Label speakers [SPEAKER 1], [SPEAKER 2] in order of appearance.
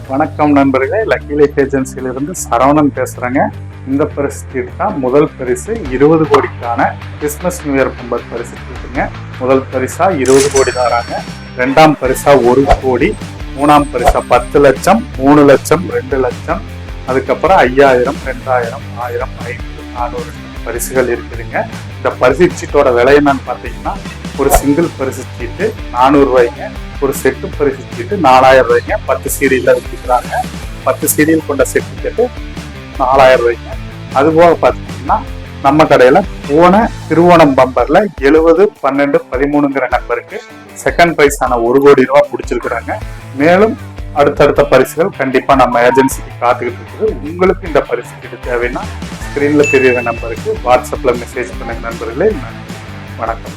[SPEAKER 1] வணக்கம் நண்பர்களே, lucky life ஏஜென்சியிலிருந்து Saravanan பேசுகிறேங்க. இந்த பரிசு சீட்டு தான் முதல் பரிசு 20 கோடிக்கான கிறிஸ்மஸ் நியூ இயர் பம்பர் பரிசு சீட்டுங்க. முதல் பரிசா 20 கோடி தாராங்க. 2ஆம் பரிசா 1 கோடி, 3ஆம் பரிசா 10 லட்சம், 3 லட்சம், 2 லட்சம், அதுக்கப்புறம் 5000, 2000, 1000, 500, 400 பரிசுகள் இருக்குதுங்க. இந்த பரிசு சீட்டோட விலை என்னன்னு பார்த்தீங்கன்னா, ஒரு சிங்கிள் பரிசு சீட்டு 400 ரூபாய்ங்க, ஒரு செட்டு பரிசு சீட்டு 4000 ரூபாய்ங்க. 10 சீரியல்ல வச்சுக்கிறாங்க. 10 சீரியல் கொண்ட செட் டிக்கெட்டு 4000 ரூபாய்ங்க. அதுபோக பார்த்தீங்கன்னா நம்ம கடையில போன திருவோணம் பம்பர்ல 70, 12, 13ங்கிற நம்பருக்கு செகண்ட் பிரைஸான 1 கோடி ரூபாய் பிடிச்சிருக்கிறாங்க. மேலும் அடுத்தடுத்த பரிசுகள் கண்டிப்பா நம்ம ஏஜென்சிக்கு காத்துக்கிட்டு இருக்குது. உங்களுக்கு இந்த பரிசு சீட்டு தேவைன்னா ஸ்கிரீன்ல தெரியுற நம்பருக்கு வாட்ஸ்அப்ல மெசேஜ் பண்ணுங்க நண்பர்களே. வணக்கம்.